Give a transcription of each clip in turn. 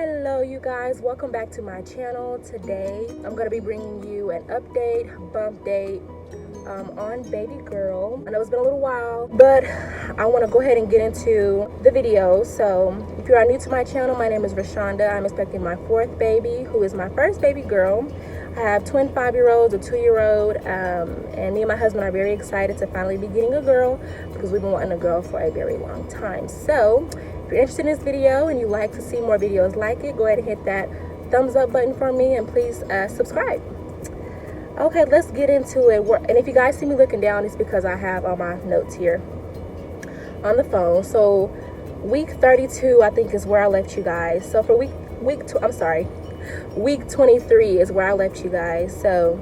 Hello you guys, welcome back to my channel. Today I'm going to be bringing you an update, bump date on baby girl. I know it's been a little while, but I want to go ahead and get into the video. So if you are new to my channel, my name is Rashonda. I'm expecting my fourth baby, who is my first baby girl. I have twin 5-year-olds, a 2-year-old, and me and my husband are very excited to finally be getting a girl because we've been wanting a girl for a very long time. So if you're interested in this video and you like to see more videos like it, go ahead and hit that thumbs up button for me, and please subscribe. Okay, let's get into it. And if you guys see me looking down, it's because I have all my notes here on the phone. So week 32 I think is where I left you guys. So for week 23 is where I left you guys. So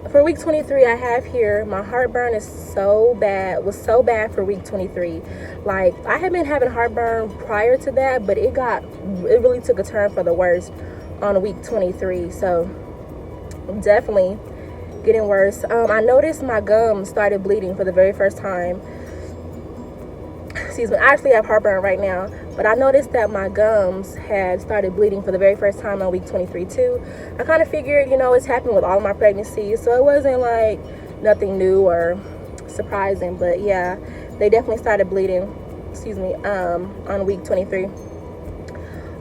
for week 23, I have here, my heartburn is so bad, was so bad for week 23. Like, I had been having heartburn prior to that, but it really took a turn for the worst on week 23. So definitely getting worse. I noticed my gums started bleeding for the very first time. Excuse me, I actually have heartburn right now, but I noticed that my gums had started bleeding for the very first time on week 23 too. I kind of figured, you know, it's happened with all of my pregnancies, so it wasn't like nothing new or surprising, but yeah, they definitely started bleeding, excuse me, on week 23.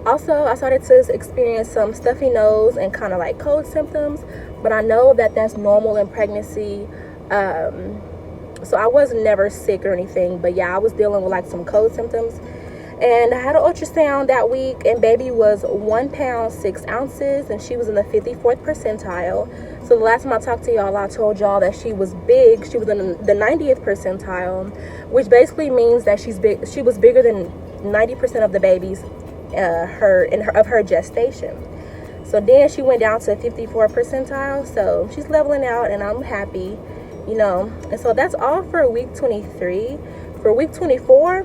Also, I started to experience some stuffy nose and kind of like cold symptoms, but I know that that's normal in pregnancy. So I was never sick or anything, but yeah, I was dealing with like some cold symptoms. And I had an ultrasound that week, and baby was 1 pound 6 ounces, and she was in the 54th percentile. So the last time I talked to y'all, I told y'all that she was big. She was in the 90th percentile, which basically means that she's big. She was bigger than 90% of the babies of her gestation. So then she went down to 54th percentile. So she's leveling out, and I'm happy, you know. And so that's all for week 23. For week 24,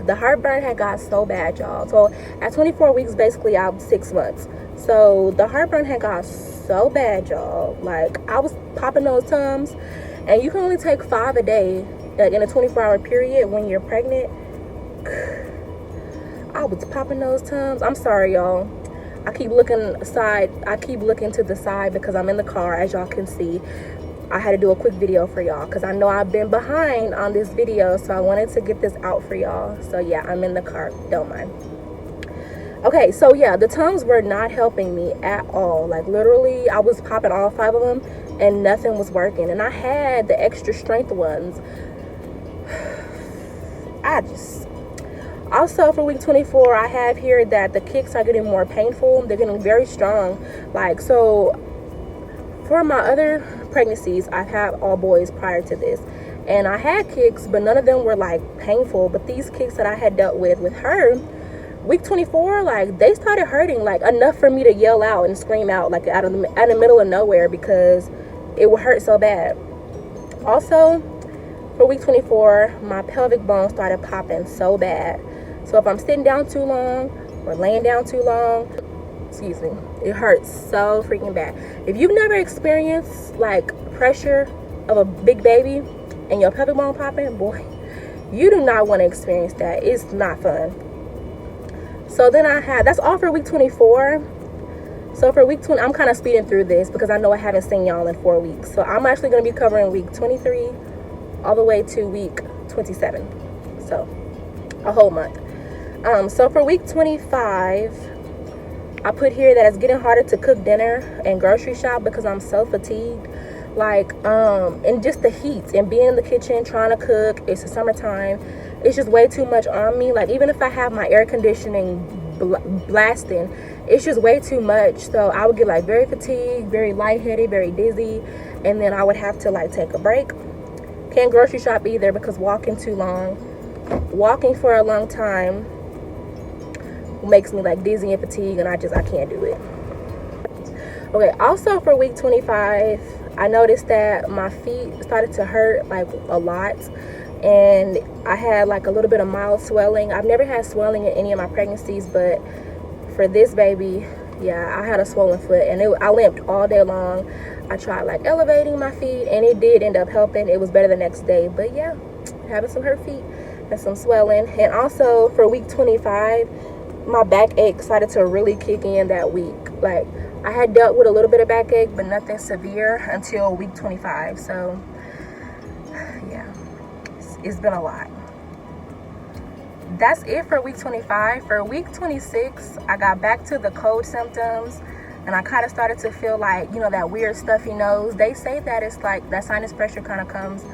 the heartburn had got so bad, y'all. So at 24 weeks, basically I'm 6 months. So the heartburn had got so bad, y'all. Like, I was popping those Tums, and you can only take 5 a day, like in a 24-hour period when you're pregnant. I was popping those Tums. I'm sorry, y'all. I keep looking aside. I keep looking to the side because I'm in the car, as y'all can see. I had to do a quick video for y'all because I know I've been behind on this video, so I wanted to get this out for y'all. So yeah, I'm in the car, don't mind. Okay, so yeah, the Tums were not helping me at all. Like, literally, I was popping all 5 of them and nothing was working. And I had the extra strength ones. Also for week 24, I have here that the kicks are getting more painful. They're getting very strong. Like, so for my other pregnancies, I've had all boys prior to this, and I had kicks, but none of them were like painful. But these kicks that I had dealt with her, week 24, like, they started hurting, like enough for me to yell out and scream out, like out of the middle of nowhere, because it would hurt so bad. Also for week 24, my pelvic bone started popping so bad. So if I'm sitting down too long or laying down too long, excuse me, it hurts so freaking bad. If you've never experienced like pressure of a big baby and your pelvic bone popping, boy, you do not want to experience that. It's not fun. So then that's all for week 24. So for week 20, I'm kind of speeding through this because I know I haven't seen y'all in 4 weeks. So I'm actually going to be covering week 23 all the way to week 27. So a whole month. So for week 25, I put here that it's getting harder to cook dinner and grocery shop because I'm so fatigued. Like, and just the heat and being in the kitchen trying to cook. It's the summertime. It's just way too much on me. Like, even if I have my air conditioning blasting, it's just way too much. So I would get like very fatigued, very lightheaded, very dizzy, and then I would have to like take a break. Can't grocery shop either because walking for a long time makes me like dizzy and fatigued, and I can't do it. Okay, also for week 25, I noticed that my feet started to hurt like a lot, and I had like a little bit of mild swelling. I've never had swelling in any of my pregnancies, but for this baby, yeah, I had a swollen foot, and I limped all day long. I tried like elevating my feet, and it did end up helping. It was better the next day, but yeah, having some hurt feet and some swelling. And also for week 25, my backache started to really kick in that week. Like, I had dealt with a little bit of backache, but nothing severe until week 25. So yeah, it's been a lot. That's it for week 25. For week 26, I got back to the cold symptoms, and I kind of started to feel like, you know, that weird stuffy nose. They say that it's like that sinus pressure kind of comes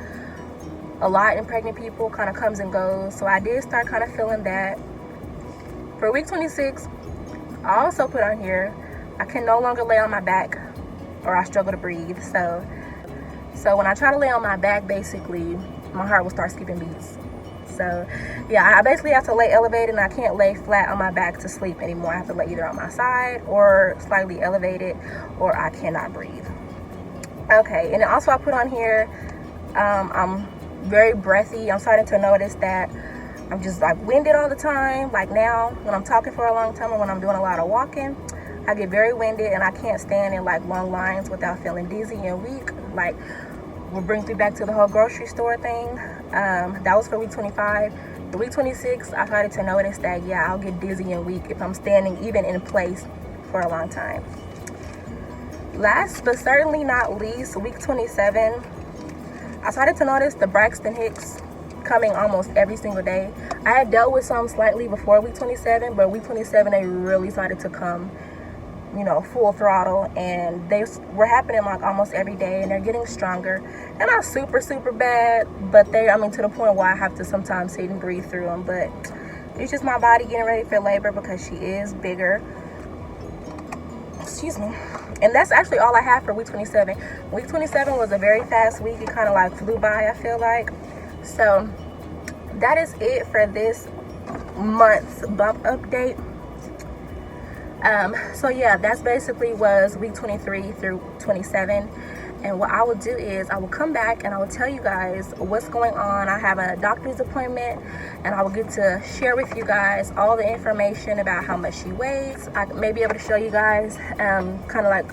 a lot in pregnant people, kind of comes and goes. So I did start kind of feeling that. For week 26, I also put on here, I can no longer lay on my back or I struggle to breathe. So when I try to lay on my back, basically, my heart will start skipping beats. So yeah, I basically have to lay elevated, and I can't lay flat on my back to sleep anymore. I have to lay either on my side or slightly elevated, or I cannot breathe. Okay, and also I put on here, I'm very breathy. I'm starting to notice that I'm just like winded all the time. Like now, when I'm talking for a long time or when I'm doing a lot of walking, I get very winded, and I can't stand in like long lines without feeling dizzy and weak. Like, we'll bring me back to the whole grocery store thing. That was for week 25. For week 26, I started to notice that, yeah, I'll get dizzy and weak if I'm standing even in place for a long time. Last but certainly not least, week 27, I started to notice the Braxton Hicks coming almost every single day. I had dealt with some slightly before week 27, but week 27, they really started to come, you know, full throttle, and they were happening like almost every day, and they're getting stronger. They're not super bad, but to the point where I have to sometimes sit and breathe through them. But it's just my body getting ready for labor because she is bigger. Excuse me. And that's actually all I have for week 27. Week 27 was a very fast week. It kind of like flew by, I feel like. So that is it for this month's bump update. So yeah, that's basically was week 23 through 27. And what I will do is I will come back and I will tell you guys what's going on. I have a doctor's appointment, and I will get to share with you guys all the information about how much she weighs. I may be able to show you guys, kind of like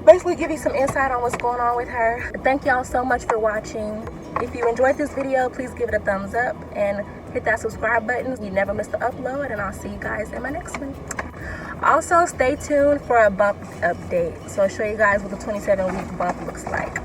basically give you some insight on what's going on with her. Thank y'all so much for watching. If you enjoyed this video, please give it a thumbs up and hit that subscribe button. You never miss the upload, and I'll see you guys in my next one. Also, stay tuned for a bump update. So I'll show you guys what the 27-week bump looks like.